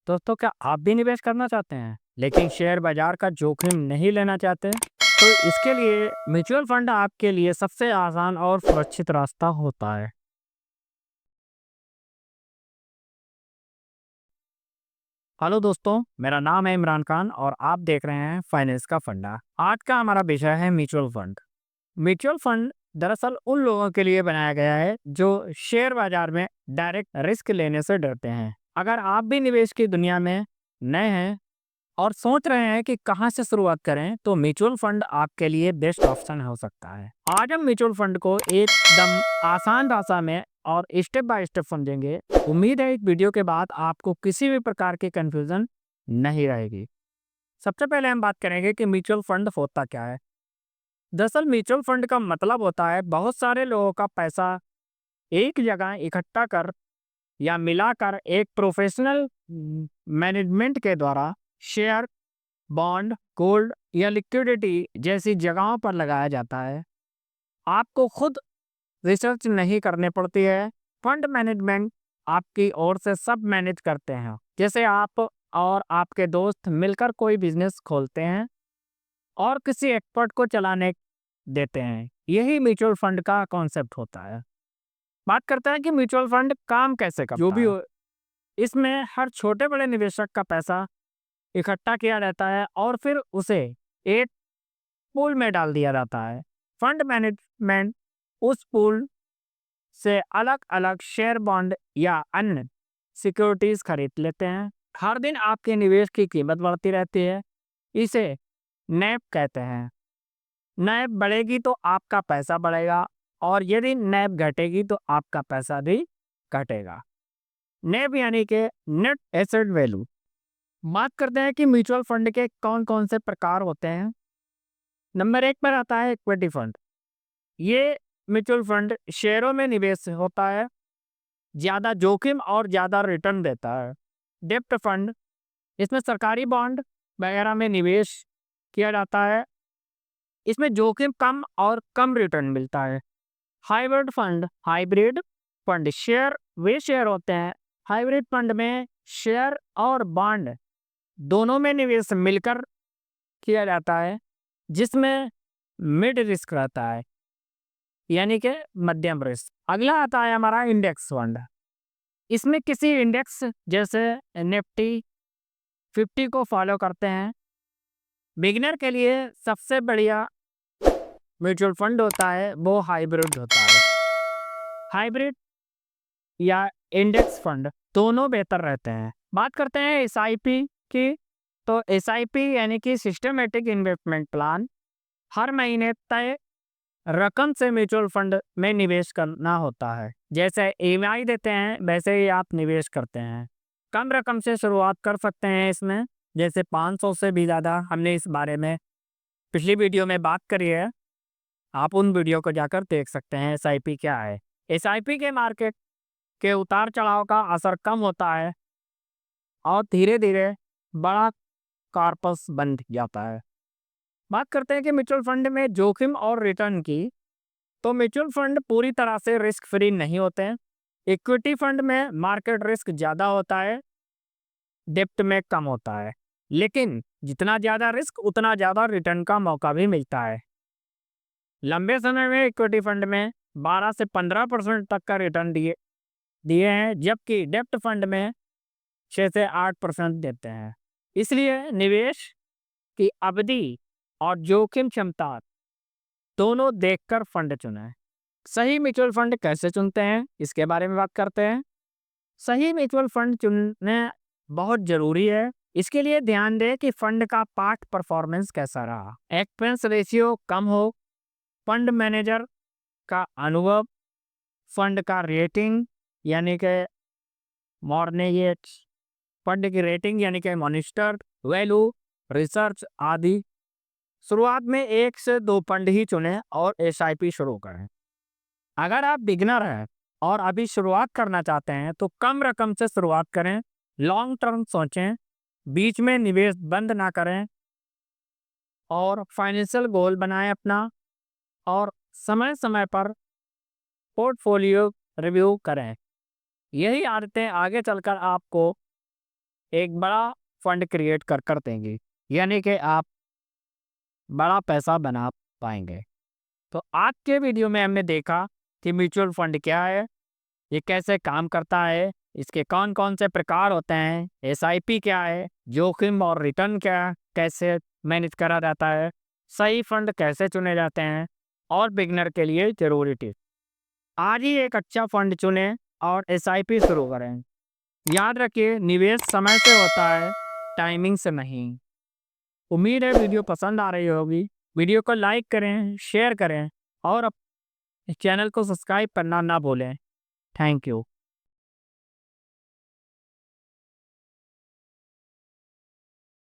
दोस्तों, क्या आप भी निवेश करना चाहते हैं लेकिन शेयर बाजार का जोखिम नहीं लेना चाहते? तो इसके लिए म्यूचुअल फंड आपके लिए सबसे आसान और सुरक्षित रास्ता होता है। हेलो दोस्तों, मेरा नाम है इमरान खान और आप देख रहे हैं फाइनेंस का फंडा। आज का हमारा विषय है म्यूचुअल फंड। म्यूचुअल फंड दरअसल उन लोगों के लिए बनाया गया है जो शेयर बाजार में डायरेक्ट रिस्क लेने से डरते हैं। अगर आप भी निवेश की दुनिया में नए हैं और सोच रहे हैं कि कहां से शुरुआत करें, तो म्यूचुअल फंड आपके लिए बेस्ट ऑप्शन हो सकता है। आज हम म्यूचुअल फंड को एकदम आसान भाषा में और स्टेप बाय स्टेप समझेंगे। उम्मीद है इस वीडियो के बाद आपको किसी भी प्रकार की कंफ्यूजन नहीं रहेगी। सबसे पहले हम बात करेंगे कि म्यूचुअल फंड होता क्या है। दरअसल म्यूचुअल फंड का मतलब होता है बहुत सारे लोगों का पैसा एक जगह इकट्ठा कर या मिलाकर एक प्रोफेशनल मैनेजमेंट के द्वारा शेयर, बॉन्ड, गोल्ड या लिक्विडिटी जैसी जगहों पर लगाया जाता है। आपको खुद रिसर्च नहीं करनी पड़ती है। फंड मैनेजमेंट आपकी ओर से सब मैनेज करते हैं। जैसे आप और आपके दोस्त मिलकर कोई बिजनेस खोलते हैं और किसी एक्सपर्ट को चलाने देते हैं। यही म्यूचुअल फंड का कॉन्सेप्ट होता है। बात करते हैं कि म्यूचुअल फंड काम कैसे करता जो भी है। हो, इसमें हर छोटे बड़े निवेशक का पैसा इकट्ठा किया जाता है और फिर उसे एक पूल में डाल दिया जाता है। फंड मैनेजमेंट उस पूल से अलग अलग शेयर, बॉन्ड या अन्य सिक्योरिटीज खरीद लेते हैं। हर दिन आपके निवेश की कीमत बढ़ती रहती है। इसे नैब कहते हैं। नैब बढ़ेगी तो आपका पैसा बढ़ेगा और यदि नैब घटेगी तो आपका पैसा भी घटेगा। नैब यानी कि नेट एसेट वैल्यू। बात करते हैं कि म्यूचुअल फंड के कौन कौन से प्रकार होते हैं। नंबर एक पर आता है इक्विटी फंड। ये म्यूचुअल फंड शेयरों में निवेश होता है, ज़्यादा जोखिम और ज़्यादा रिटर्न देता है। डेब्ट फंड, इसमें सरकारी बॉन्ड वगैरह में निवेश किया जाता है। इसमें जोखिम कम और कम रिटर्न मिलता है। हाइब्रिड फंड शेयर वे शेयर होते हैं। हाइब्रिड फंड में शेयर और बॉन्ड दोनों में निवेश मिलकर किया जाता है, जिसमें मिड रिस्क रहता है, यानी कि मध्यम रिस्क। अगला आता है हमारा इंडेक्स फंड। इसमें किसी इंडेक्स जैसे निफ्टी 50 को फॉलो करते हैं। बिगिनर के लिए सबसे बढ़िया म्यूचुअल फंड होता है वो हाइब्रिड होता है। हाइब्रिड या इंडेक्स फंड दोनों बेहतर रहते हैं। बात करते हैं एसआईपी की। तो एसआईपी यानी कि सिस्टमेटिक इन्वेस्टमेंट प्लान। हर महीने तय रकम से म्यूचुअल फंड में निवेश करना होता है। जैसे ईएमआई देते हैं वैसे ही आप निवेश करते हैं। कम रकम से शुरुआत कर सकते हैं इसमें, जैसे 500 से भी ज़्यादा। हमने इस बारे में पिछली वीडियो में बात करी है। आप उन वीडियो को जाकर देख सकते हैं एसआईपी क्या है। एसआईपी के मार्केट के उतार चढ़ाव का असर कम होता है और धीरे धीरे बड़ा कॉर्पस बन जाता है। बात करते हैं कि म्यूचुअल फंड में जोखिम और रिटर्न की। तो म्यूचुअल फंड पूरी तरह से रिस्क फ्री नहीं होते हैं। इक्विटी फंड में मार्केट रिस्क ज़्यादा होता है, डेप्थ में कम होता है, लेकिन जितना ज़्यादा रिस्क उतना ज़्यादा रिटर्न का मौका भी मिलता है। लंबे समय में इक्विटी फंड में 12 से 15% तक का रिटर्न दिए दिए हैं, जबकि डेप्थ फंड में 6 से 8% देते हैं। इसलिए निवेश की अवधि और जोखिम क्षमता दोनों देखकर फंड चुनें। सही म्यूचुअल फंड कैसे चुनते हैं, इसके बारे में बात करते हैं। सही म्यूचुअल फंड चुनने बहुत जरूरी है। इसके लिए ध्यान दें कि फंड का पास्ट परफॉर्मेंस कैसा रहा, एक्सपेंस रेशियो कम हो, फंड मैनेजर का अनुभव, फंड का रेटिंग यानी कि मॉर्गेज, फंड की रेटिंग यानी कि मॉनिटर वैल्यू, रिसर्च आदि। शुरुआत में 1 से 2 फंड ही चुनें और एसआईपी शुरू करें। अगर आप बिगिनर हैं और अभी शुरुआत करना चाहते हैं तो कम रकम से शुरुआत करें। लॉन्ग टर्म सोचें, बीच में निवेश बंद ना करें और फाइनेंशियल गोल बनाएं अपना, और समय समय पर पोर्टफोलियो रिव्यू करें। यही आदतें आगे चलकर आपको एक बड़ा फंड क्रिएट कर देंगी, यानी कि आप बड़ा पैसा बना पाएंगे। तो आज के वीडियो में हमने देखा कि म्यूचुअल फंड क्या है, ये कैसे काम करता है, इसके कौन कौन से प्रकार होते हैं, एसआईपी क्या है, जोखिम और रिटर्न क्या कैसे मैनेज करा जाता है, सही फंड कैसे चुने जाते हैं और बिगनर के लिए जरूरी टिप्स। आज ही एक अच्छा फंड चुनें और एसआईपी शुरू करें। याद रखिए, निवेश समय से होता है, टाइमिंग से नहीं। उम्मीद है वीडियो पसंद आ रही होगी। वीडियो को लाइक करें, शेयर करें और चैनल को सब्सक्राइब करना ना भूलें। Thank you.